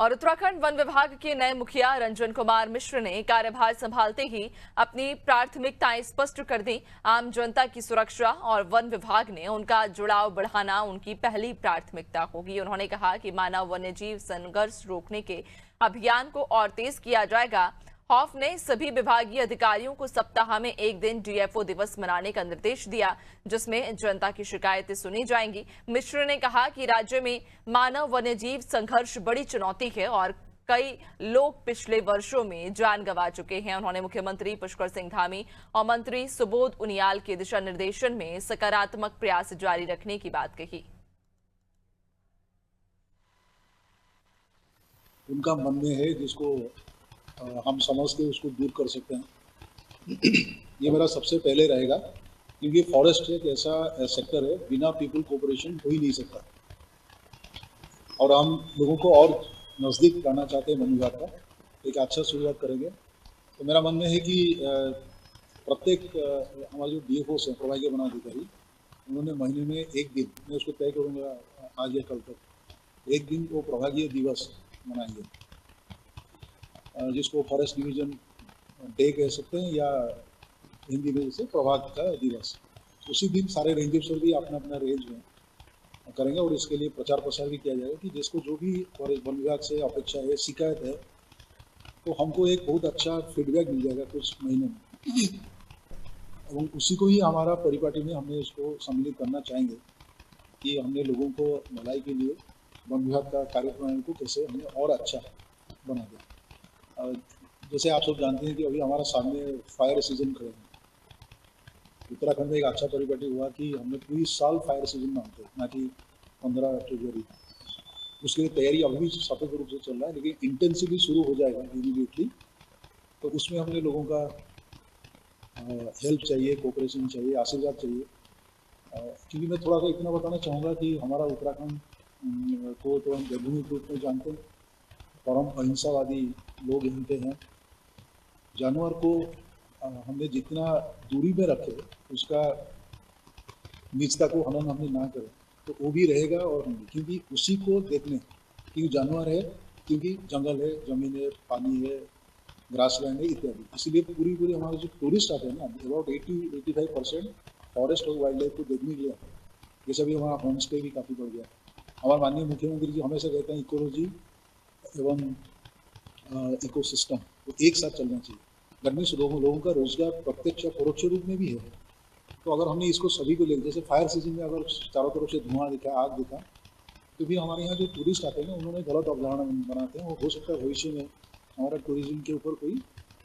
और उत्तराखंड वन विभाग के नए मुखिया रंजन कुमार मिश्र ने कार्यभार संभालते ही अपनी प्राथमिकताएं स्पष्ट कर दी। आम जनता की सुरक्षा और वन विभाग ने उनका जुड़ाव बढ़ाना उनकी पहली प्राथमिकता होगी। उन्होंने कहा कि मानव वन्यजीव संघर्ष रोकने के अभियान को और तेज किया जाएगा। खौफ ने सभी विभागीय अधिकारियों को सप्ताह में एक दिन डीएफओ दिवस मनाने का निर्देश दिया, जिसमें जनता की शिकायतें सुनी जाएंगी। मिश्र ने कहा कि राज्य में मानव वन्यजीव संघर्ष बड़ी चुनौती है और कई लोग पिछले वर्षों में जान गंवा चुके हैं। उन्होंने मुख्यमंत्री पुष्कर सिंह धामी और मंत्री सुबोध उनियाल के दिशा निर्देशन में सकारात्मक प्रयास जारी रखने की बात कही। उनका मन में है जिसको हम समझ के उसको दूर कर सकते हैं। ये मेरा सबसे पहले रहेगा, क्योंकि फॉरेस्ट एक ऐसा सेक्टर है बिना पीपल कोऑपरेशन हो ही नहीं सकता, और हम लोगों को और नज़दीक लाना चाहते हैं वन विभाग का। एक अच्छा शुरुआत करेंगे। तो मेरा मन में है कि प्रत्येक हमारे जो डीएफओ हैं, प्रभागीय वनाधिकारी, उन्होंने महीने में एक दिन, मैं उसको तय करूँगा आज या कल तक, एक दिन वो प्रभागीय दिवस मनाएंगे, जिसको फॉरेस्ट डिवीजन डे कह सकते हैं या हिंदी में जैसे प्रभाग का दिवस। उसी दिन सारे रेंजर्स भी अपना अपना रेंज में करेंगे, और इसके लिए प्रचार प्रसार भी किया जाएगा कि जिसको जो भी फॉरेस्ट वन विभाग से अपेक्षा है, शिकायत है, तो हमको एक बहुत अच्छा फीडबैक मिल जाएगा कुछ महीनों में, और उसी को ही हमारा परिपाटी में हमने इसको सम्मिलित करना चाहेंगे कि हमने लोगों को भलाई के लिए वन विभाग का कार्यप्रणाली को कैसे हमने और अच्छा बना दिया। जैसे आप सब जानते हैं कि अभी हमारा सामने फायर सीजन खड़े हैं। उत्तराखंड में एक अच्छा परिपाटी हुआ कि हमने पूरी साल फायर सीजन मानते हैं, ना कि 15 फरवरी। उसके लिए तैयारी अभी भी सतत रूप से चल रहा है, लेकिन इंटेंसिवली शुरू हो जाएगा इमीडिएटली। तो उसमें हमने लोगों का हेल्प चाहिए, कोऑपरेशन चाहिए, आशीर्वाद चाहिए। क्योंकि मैं थोड़ा सा इतना बताना चाहूँगा कि हमारा उत्तराखंड को तो हम देवभूमि के रूप में जानते हैं, परम अहिंसावादी लोग यहाँ के हैं। जानवर को हमने जितना दूरी में रखे, उसका निजता को हनन हमने ना करें, तो वो भी रहेगा और हम भी, क्योंकि उसी को देखने, क्योंकि जानवर है, क्योंकि जंगल है, जमीन है, पानी है, ग्रासलैंड है इत्यादि। इसलिए पूरी हमारे जो टूरिस्ट आते हैं ना, अबाउट 80-85% फॉरेस्ट और वाइल्ड लाइफ को देखने के लिए आते हैं। जैसे भी हमारा होम स्टे भी काफ़ी बढ़ गया। हमारे माननीय मुख्यमंत्री जी हमेशा कहते हैं इकोलॉजी एवं इकोसिस्टम तो एक साथ चलना चाहिए। गर्मी से लोगों का रोजगार प्रत्यक्ष या परोक्ष रूप में भी है। तो अगर हमने इसको सभी को ले, जैसे फायर सीजन में अगर चारों तरफ से धुआं दिखा, आग दिखा, तो भी हमारे यहाँ जो टूरिस्ट आते हैं ना, उन्होंने गलत अवधारणा बनाते हैं। वो हो सकता है भविष्य में हमारा टूरिज्म के ऊपर कोई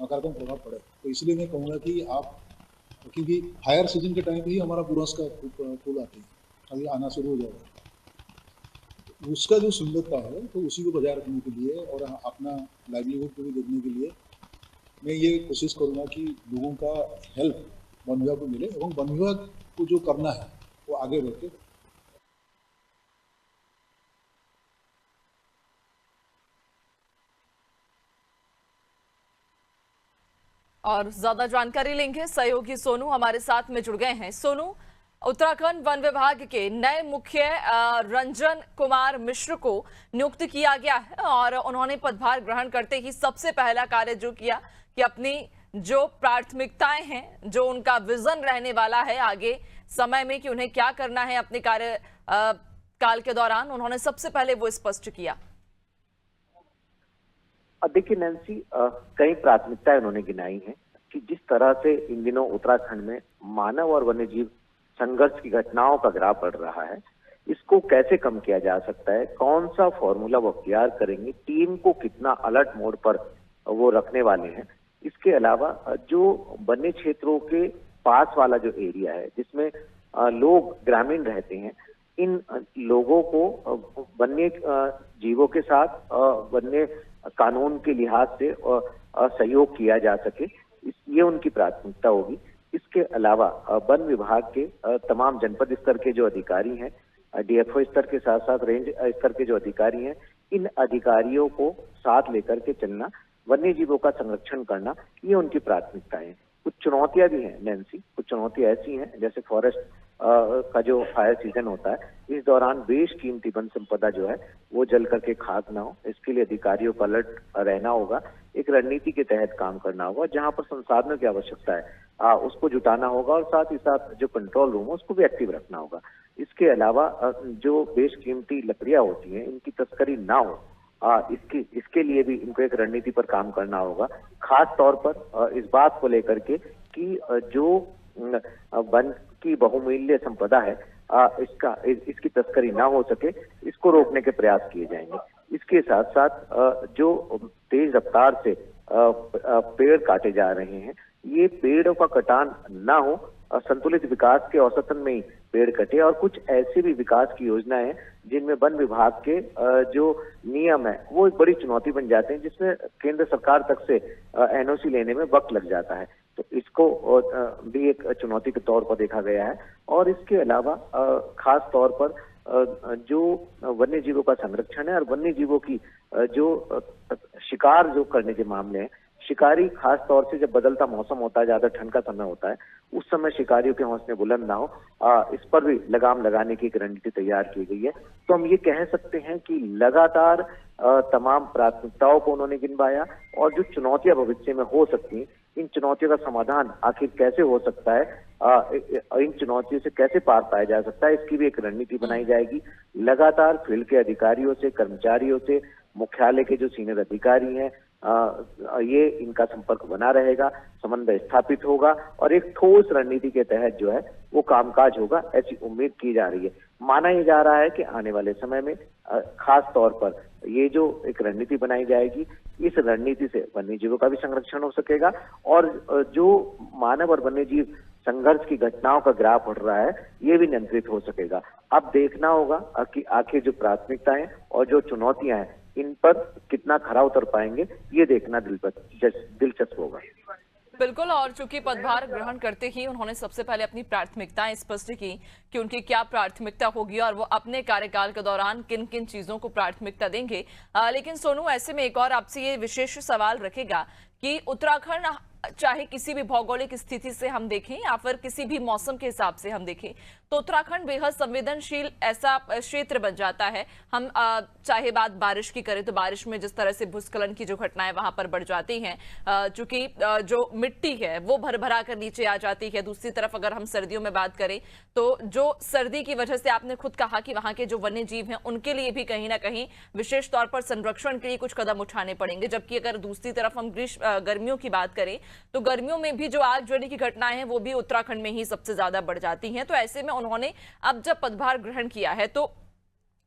नकारात्मक प्रभाव पड़े। तो इसलिए मैं कहूँगा कि आप, क्योंकि फायर सीजन के टाइम पे ही हमारा बुरस का फूल आते हैं, अभी आना शुरू हो जाएगा। उसका जो सुंदरता है, तो उसी को बजाय रखने के लिए और अपना लाइवलीहुड को भी देखने के लिए मैं ये कोशिश करूँगा कि लोगों का हेल्प वन विभाग को मिले, एवं वन विभाग को जो करना है वो आगे बढ़ के। और ज्यादा जानकारी लेंगे, सहयोगी सोनू हमारे साथ में जुड़ गए हैं। सोनू, उत्तराखंड वन विभाग के नए मुखिया रंजन कुमार मिश्र को नियुक्त किया गया है और उन्होंने पदभार ग्रहण करते ही सबसे पहला कार्य जो किया कि अपनी जो प्राथमिकताएं हैं, जो उनका विजन रहने वाला है आगे समय में कि उन्हें क्या करना है अपने कार्य काल के दौरान, उन्होंने सबसे पहले वो स्पष्ट किया। देखिए नैन्सी, कई प्राथमिकताएं उन्होंने गिनाई हैं कि जिस तरह से इन दिनों उत्तराखंड में मानव और वन्यजीव संघर्ष की घटनाओं का ग्राफ बढ़ रहा है, इसको कैसे कम किया जा सकता है, कौन सा फॉर्मूला वो अख्तियार करेंगे, टीम को कितना अलर्ट मोड पर वो रखने वाले हैं। इसके अलावा जो वन्य क्षेत्रों के पास वाला जो एरिया है, जिसमें लोग ग्रामीण रहते हैं, इन लोगों को वन्य जीवों के साथ वन्य कानून के लिहाज से सहयोग किया जा सके, ये उनकी प्राथमिकता होगी। इसके अलावा वन विभाग के तमाम जनपद स्तर के जो अधिकारी हैं, डीएफओ स्तर के साथ साथ रेंज स्तर के जो अधिकारी हैं, इन अधिकारियों को साथ लेकर के चलना, वन्य जीवों का संरक्षण करना, ये उनकी प्राथमिकताएं हैं। कुछ चुनौतियां भी हैं नैन्सी, कुछ चुनौतियां ऐसी हैं जैसे फॉरेस्ट का जो फायर सीजन होता है, इस दौरान बेशकीमती वन संपदा जो है वो जल करके खाक ना हो, इसके लिए अधिकारियों को अलर्ट रहना होगा। एक रणनीति के तहत काम करना होगा, जहां पर संसाधनों की आवश्यकता है उसको जुटाना होगा, और साथ ही साथ जो कंट्रोल रूम है उसको भी एक्टिव रखना होगा। इसके अलावा जो बेशकीमती लकड़ियां होती हैं इनकी तस्करी ना हो, इसके लिए भी इनको एक रणनीति पर काम करना होगा, खास तौर पर इस बात को लेकर के कि जो वन की बहुमूल्य संपदा है इसकी तस्करी ना हो सके, इसको रोकने के प्रयास किए जाएंगे। इसके साथ साथ जो तेज रफ्तार से पेड़ काटे जा रहे हैं, ये पेड़ों का कटान ना हो, संतुलित विकास के औसतन में ही पेड़ कटे, और कुछ ऐसी भी विकास की योजनाएं हैं जिनमें वन विभाग के जो नियम है वो एक बड़ी चुनौती बन जाते हैं, जिसमें केंद्र सरकार तक से एनओसी लेने में वक्त लग जाता है। तो इसको भी एक चुनौती के तौर पर देखा गया है। और इसके अलावा खास तौर पर जो वन्य जीवों का संरक्षण है और वन्य जीवों की जो शिकार जो करने के मामले हैं, शिकारी खास तौर से जब बदलता मौसम होता है, ज्यादा ठंड का समय होता है, उस समय शिकारियों के हौसले बुलंद ना हो, इस पर भी लगाम लगाने की एक रणनीति तैयार की गई है। तो हम ये कह सकते हैं कि लगातार तमाम प्राथमिकताओं को उन्होंने गिनवाया, और जो चुनौतियां भविष्य में हो सकती हैं, इन चुनौतियों का समाधान आखिर कैसे हो सकता है, इन चुनौतियों से कैसे पार पाया जा सकता है, इसकी भी एक रणनीति बनाई जाएगी। लगातार फील्ड के अधिकारियों से, कर्मचारियों से, मुख्यालय के जो सीनियर अधिकारी हैं, ये इनका संपर्क बना रहेगा, समन्वय स्थापित होगा, और एक ठोस रणनीति के तहत जो है वो कामकाज होगा, ऐसी उम्मीद की जा रही है। माना ये जा रहा है कि आने वाले समय में खास तौर पर ये जो एक रणनीति बनाई जाएगी, इस रणनीति से वन्य जीवों का भी संरक्षण हो सकेगा, और जो मानव और वन्य जीव संघर्ष की घटनाओं का ग्राफ बढ़ रहा है ये भी नियंत्रित हो सकेगा। अब देखना होगा कि आखिर जो प्राथमिकताएं और जो चुनौतियां हैं इन पर कितना खरा उतर पाएंगे, ये देखना दिलचस्प होगा। बिल्कुल, और चूंकि पदभार ग्रहण करते ही उन्होंने सबसे पहले अपनी प्राथमिकताएं स्पष्ट की कि उनकी क्या प्राथमिकता होगी और वो अपने कार्यकाल के दौरान किन किन चीजों को प्राथमिकता देंगे। लेकिन सोनू, ऐसे में एक और आपसे ये विशेष सवाल रखेगा कि उत्तराखंड चाहे किसी भी भौगोलिक स्थिति से हम देखें या फिर किसी भी मौसम के हिसाब से हम देखें, तो उत्तराखंड बेहद संवेदनशील ऐसा क्षेत्र बन जाता है। हम चाहे बात बारिश की करें तो बारिश में जिस तरह से भूस्खलन की जो घटनाएं वहां पर बढ़ जाती हैं, चूंकि जो मिट्टी है वो भर भरा कर नीचे आ जाती है। दूसरी तरफ अगर हम सर्दियों में बात करें तो जो सर्दी की वजह से आपने खुद कहा कि वहां के जो वन्य जीव हैं उनके लिए भी कहीं ना कहीं विशेष तौर पर संरक्षण के लिए कुछ कदम उठाने पड़ेंगे। जबकि अगर दूसरी तरफ हम गर्मियों की बात करें तो गर्मियों में भी जो आगजनी की घटनाएं हैं वो भी उत्तराखंड में ही सबसे ज्यादा बढ़ जाती हैं। तो ऐसे में उन्होंने अब जब पदभार ग्रहण किया है तो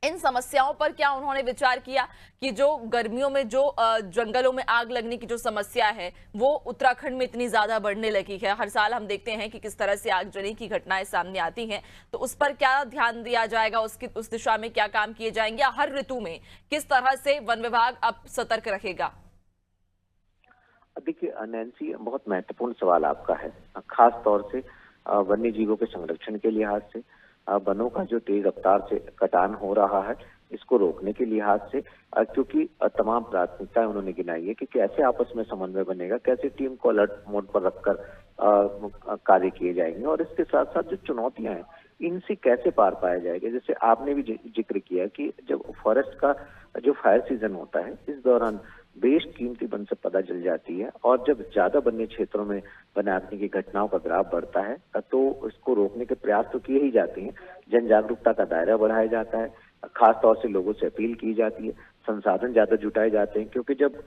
इन समस्याओं पर क्या उन्होंने विचार किया कि जो गर्मियों में जो जंगलों में आग लगने की जो समस्या है वो उत्तराखंड में इतनी ज्यादा बढ़ने लगी है। हर साल हम देखते हैं कि किस तरह से आगजनी की घटनाएं सामने आती हैं, तो उस पर क्या ध्यान दिया जाएगा, उस दिशा में क्या काम किए जाएंगे, हर ऋतु में किस तरह से वन विभाग अब सतर्क रहेगा? देखिए नैन्सी, बहुत महत्वपूर्ण सवाल आपका है। खास तौर से वन्य जीवों के संरक्षण के लिहाज से, वनों का जो तेज रफ्तार से कटान हो रहा है इसको रोकने के लिहाज से, क्योंकि तमाम प्राथमिकताएं उन्होंने गिनाई है कि कैसे आपस में समन्वय बनेगा, कैसे टीम को अलर्ट मोड पर रखकर कार्य किए जाएंगे, और इसके साथ साथ जो चुनौतियां हैं इनसे कैसे पार पाया जाएगा। जैसे आपने भी जिक्र किया कि जब फॉरेस्ट का जो फायर सीजन होता है इस दौरान बेशकीमती वन संपदा जल जाती है, और जब ज्यादा वन्य क्षेत्रों में वन आदमी की घटनाओं का ग्राफ बढ़ता है तो इसको रोकने के प्रयास तो किए ही जाते हैं। जन जागरूकता का दायरा बढ़ाया जाता है, खास तौर से लोगों से अपील की जाती है, संसाधन ज्यादा जुटाए जाते हैं, क्योंकि जब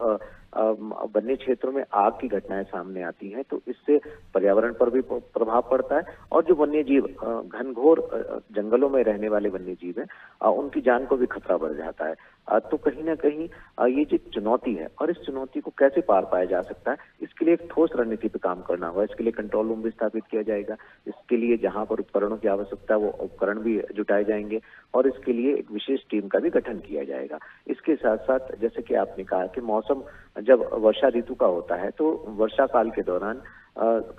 वन्य क्षेत्रों में आग की घटनाएं सामने आती हैं तो इससे पर्यावरण पर भी प्रभाव पड़ता है, और जो वन्य जीव घनघोर जंगलों में रहने वाले वन्य जीव हैं उनकी जान को भी खतरा बढ़ जाता है। तो कहीं ना कहीं ये जो चुनौती है और इस चुनौती को कैसे पार पाया जा सकता है, इसके लिए एक ठोस रणनीति पे काम करना होगा। इसके लिए कंट्रोल रूम भी स्थापित किया जाएगा, इसके लिए जहां पर उपकरणों की आवश्यकता है वो उपकरण भी जुटाए जाएंगे, और इसके लिए एक विशेष टीम का भी गठन किया जाएगा। इसके साथ साथ जैसे कि आपने कहा कि मौसम जब वर्षा ऋतु का होता है तो वर्षा काल के दौरान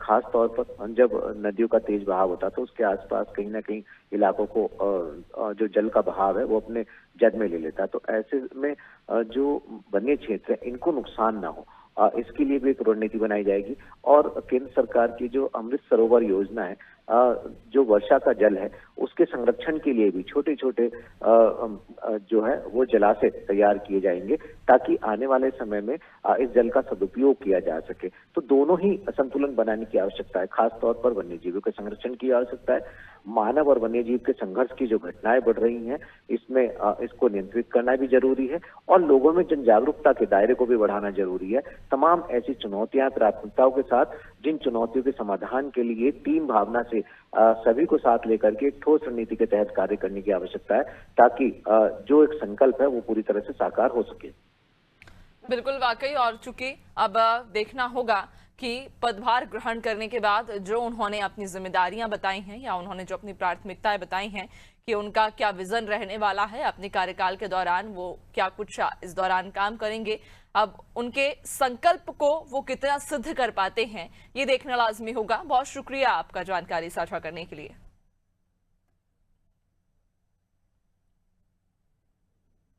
खास तौर पर जब नदियों का तेज बहाव होता है तो उसके आसपास कहीं ना कहीं इलाकों को जो जल का बहाव है वो अपने जद में ले लेता है। तो ऐसे में जो वन्य क्षेत्र है इनको नुकसान ना हो, इसके लिए भी एक रणनीति बनाई जाएगी। और केंद्र सरकार की जो अमृत सरोवर योजना है जो वर्षा का जल है उसके संरक्षण के लिए भी छोटे छोटे जो है वो जलाशय तैयार किए जाएंगे, ताकि आने वाले समय में इस जल का सदुपयोग किया जा सके। तो दोनों ही संतुलन बनाने की आवश्यकता है, खास तौर पर वन्य जीवों के संरक्षण की आवश्यकता है। मानव और वन्य जीव के संघर्ष की जो घटनाएं बढ़ रही हैं, इसमें इसको नियंत्रित करना भी जरूरी है और लोगों में जन जागरूकता के दायरे को भी बढ़ाना जरूरी है। तमाम ऐसी चुनौतियां, प्राथमिकताओं के साथ जिन चुनौतियों के समाधान के लिए टीम भावना से सभी को साथ लेकर के एक ठोस रणनीति के तहत कार्य करने की आवश्यकता है, ताकि जो एक संकल्प है वो पूरी तरह से साकार हो सके। बिल्कुल, वाकई। और चूंकि अब देखना होगा कि पदभार ग्रहण करने के बाद जो उन्होंने अपनी जिम्मेदारियां बताई हैं या उन्होंने जो अपनी प्राथमिकताएं बताई हैं कि उनका क्या विजन रहने वाला है अपने कार्यकाल के दौरान, वो क्या कुछ इस दौरान काम करेंगे, अब उनके संकल्प को वो कितना सिद्ध कर पाते हैं, ये देखना लाजमी होगा। बहुत शुक्रिया आपका जानकारी साझा करने के लिए।